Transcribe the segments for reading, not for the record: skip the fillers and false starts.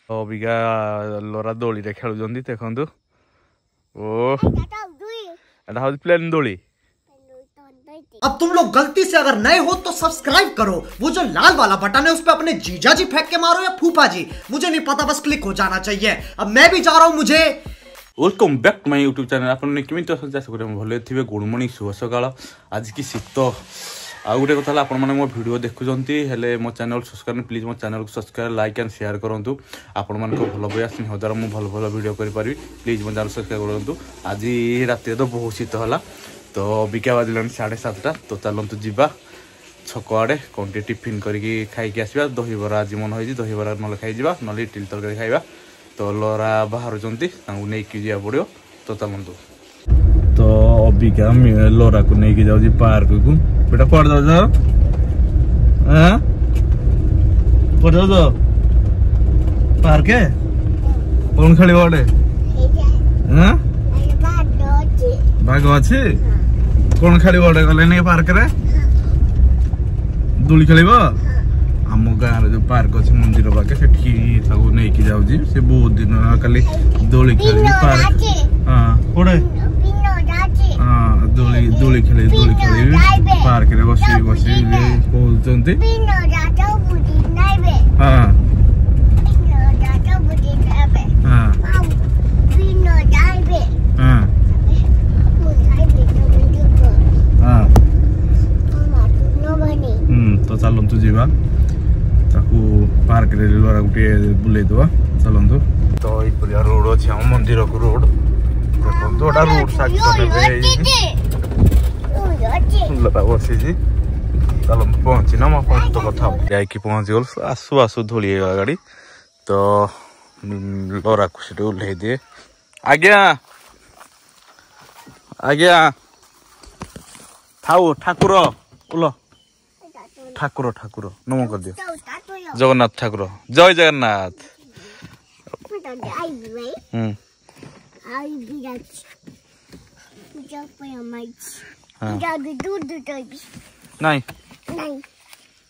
ଅବିକା ଲରା ଦୋଳିରେ ଖେଳୁଛନ୍ତି ଦେଖନ୍ତୁ। ଓ ଏଟା ହଉଛି ପ୍ଲେନ ଦୋଳି। अब तुम लोग गलती से अगर नए हो तो सब्सक्राइब करो, वो जो लाल वाला बटन है उस पे अपने जीजा जी फेंक के मारो या फूफा जी, मुझे नहीं पता, बस क्लिक हो जाना चाहिए। अब मैं भी जा रहा हूँ। मुझे welcome back to my YouTube channel. आपने केमिति अछंती आशा करें भले थे। गुड मॉर्निंग शुभ सकाळ। आज की शीत आउ गोटे कथा आपण मैंने मो वीडियो देखुंती हेले मो चैनल सब्सक्राइब प्लीज मो चैनल को सब्सक्राइब लाइक एंड शेयर करूँ। आपण मान भल पाया हजार मुझे भल भल वीडियो करी प्लीज मो चैनल सब्सक्राइब करूँ। आज रात तो बहुत शीत है तो बिका बाजिलानी 7:30 तो चलतु जावा छक आड़े कौन टे टिफिन करके खाई आसवा। दहीबरा आज मन हो दहीबरा ना खाई ना इडली तरकारी खाଇବା तो लरा बाहर नहीं जा पड़ो तो चलतु। तो अबिका लरा को लेकिन जाऊँ पार्क को। बेटा कौन जाऊ कौन जाऊ पार्क कौन खेल गोटे बाघ अच्छी कौन खेल गोटे गले नहीं पार्क रे दोली खेल। आम गाँव जो पार्क अच्छे मंदिर पाखे से नहीं जाऊँगी से बहुत दिन खाली दोली खेल पार्क। हाँ कौटे हाँ दोली खेल पार्क रे बस बस कहते हाँ तो चलतु जावा पार्क रे लरा गोटे बुले दवा चलतु। तो ये रोड अच्छे हम मंदिर को रोड देखो रोड साइड लता बसी चल पहुँची ना मैं तो कथा जाकि पहुँची गल आसू आसू धूली गाड़ी तो लरा को सीट ओह्ल दिए। आज्ञा आज्ञा थाऊ ठाकुर ओह्ल ठाकुर ठाकुर नम कर दियो जगन्नाथ ठाकुर जय जगन्नाथ। नहीं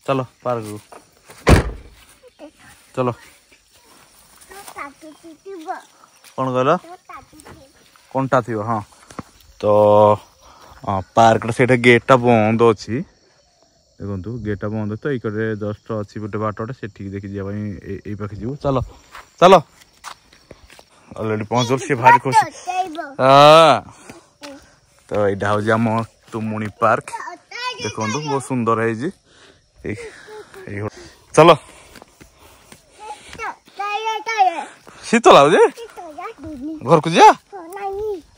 चलो पार्क चलो कौन कहल कंटा थी। हाँ तो पार्क से गेटा बंद अच्छी देखो गेटा बंद तो ये जस्ट अच्छी गोटे बाटे से देखी जावाई पाखे जीव चलो चलो अलरेडी पहुँच सी भारी खुशी। हाँ तो यहाँ हूँ आम तुमुनी पार्क देखो बहुत सुंदर है चलो शीत लगुच घर को जा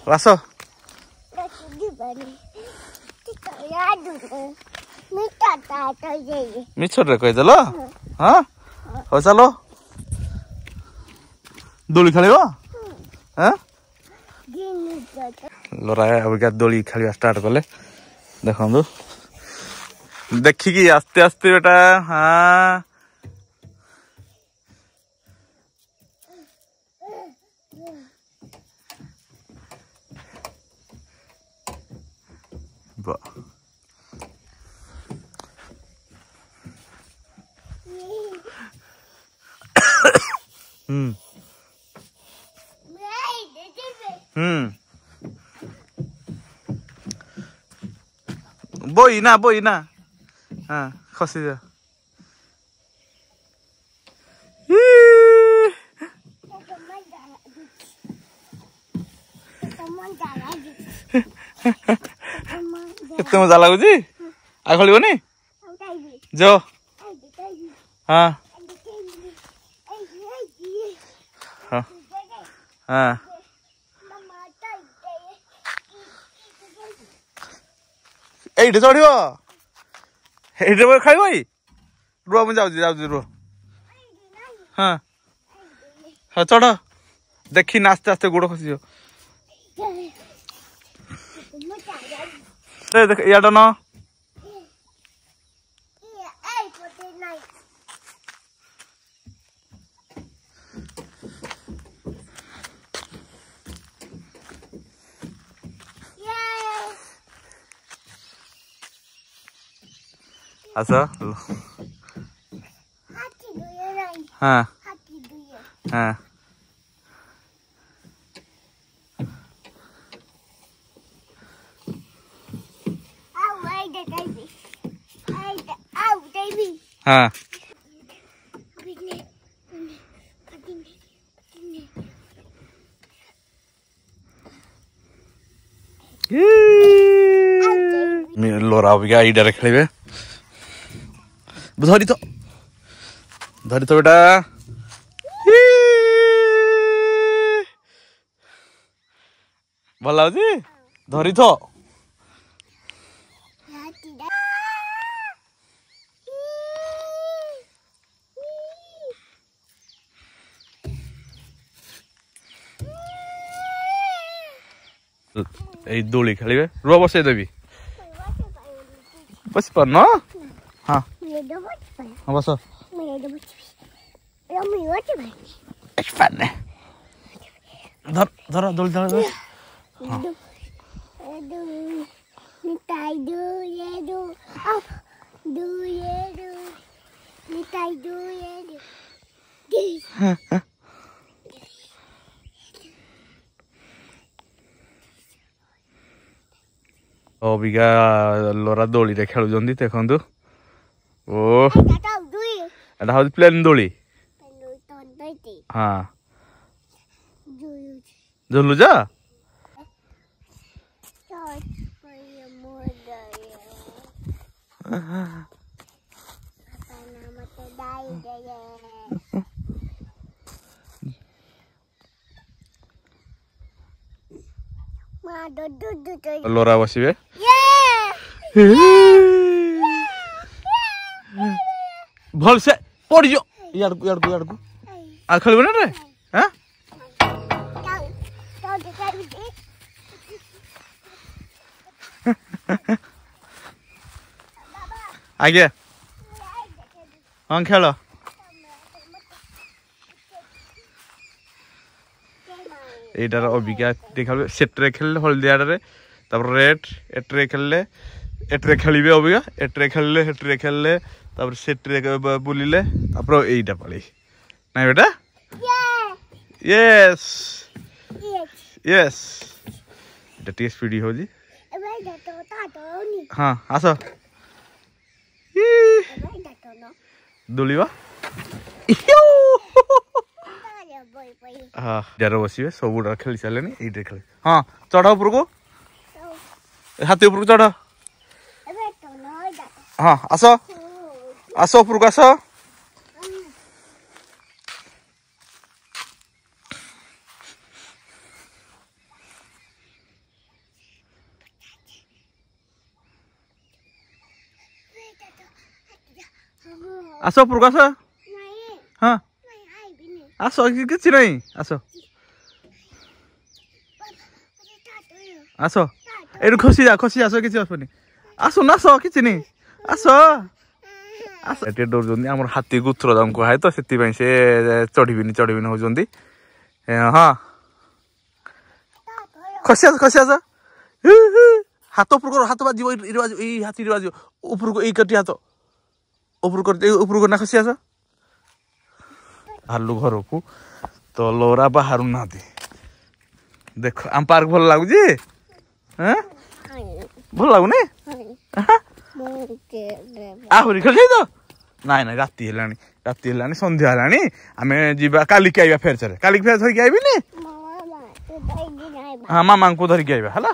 आस मिछरे कहीदेल। हाँ हो चलो दोली खेल लरा अबिका दोली खेल स्टार्ट कले देखु देखिकी आस्ते आस्ते बेटा। हाँ बोई ना हाँ खसी जा केते मजा लगुच आ खेलनी जो। हाँ हाँ हाँ ये चढ़ खाइब रुह मुझे जाऊँ रुह। हाँ हाँ चढ़ देखी ना आस्ते आस्ते गोड़ खसी देख याद न आस हाँ हाँ हाँ लोरा अबिका इडारे खेलिबे धरी तो बेटा भल लाଗୁଛି धरी तो এই দোলি খেলিবে রুয়া বসাই দেবি বসি পার না হ্যাঁ হ্যাঁ বস ধর ধর দোলি ধর ଅବିକା ଲୋରା ଦୋଳିରେ ଖେଳୁଛନ୍ତି ଦେଖନ୍ତୁ ଓ ଏଟା ହଉଛି ପ୍ଲେନ ଦୋଳି ହଁ ଝୁଲୁଛ लोरा बसबे भल से पड़ जो यार को आ खेलबे ना रे हां आगे हां खेलो এইটার অবিকা দেখাবে সেটরে খেললে হলদিয়াটারে তারপর রেড এটরে খেললে এটরে খেলিবে অবিকা এটরে খেললে হেটরে খেললে তারপর সেটরে বুলিলে তারপর এইটা পালি নাই বেটা यस यस এটা টি স্পিডি होजी हां आसो दुलिवा हाँ जार बसवे सब खेली सारे ये खेल हाँ चढ़ उपर को हाथी उपर को चढ़ हाँ आस आस उपर को आस आस उपर को आस हाँ आस किसी नहीं आस आस एटू खसी जा आस किसी आसनी आस ना आस किसी नहीं आस आस एटे डर आम हाथी गुथुर दाम कहे तो से चढ़ी होती हाँ खसी आस हाथ ऊपर हाथ बाज हाथी बाज ऊपर को कटी हाथ ऊपर को ना खसी आस हालू घर को तो लोरा बाहर ना देख आम पार्क भल लगुच भल लगुनि आहरी खेल तो नाई ना राति है संध्या है आम जा काली आइबा फेर से काली फेर धरिक आइबिनी हाँ मामा को धरिक आइबा हला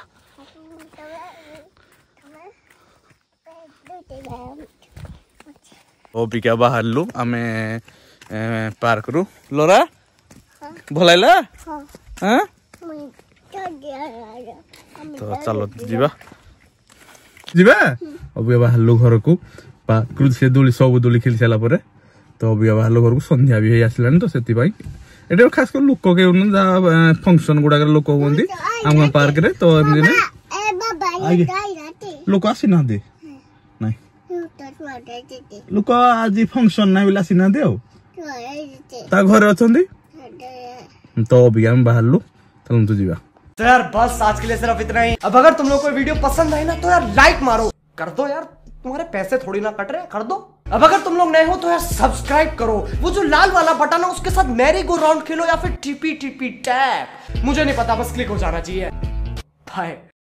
ओपिका बाहरलु आमे पार्क रु लोरा भल हाँ तो चलो जीवा जीवा अभी बाहरलु घर को पार्क से दोली सब दोली खेल सारा पर तो अभी बाहरलु घर को संध्या भी आसलानी तो से ये खास कर लोक के फंक्शन गुड़ाक लोक हमें आम पार्क रे तो लोक आसी ना लोक आज फंक्शन ना बोले आसी ना घर अच्छा तो अभी हम बाहर लू चलो तो जीवा। तो यार बस आज के लिए सिर्फ इतना ही। अब अगर तुम लोग को वीडियो पसंद आई ना तो यार लाइक मारो कर दो यार, तुम्हारे पैसे थोड़ी ना कट रहे, कर दो। अब अगर तुम लोग नए हो तो यार सब्सक्राइब करो, वो जो लाल वाला बटन है उसके साथ मैरी गो राउंड खेलो या फिर टिपी टिपी टैप, मुझे नहीं पता, बस क्लिक हो जाना चाहिए। बाय।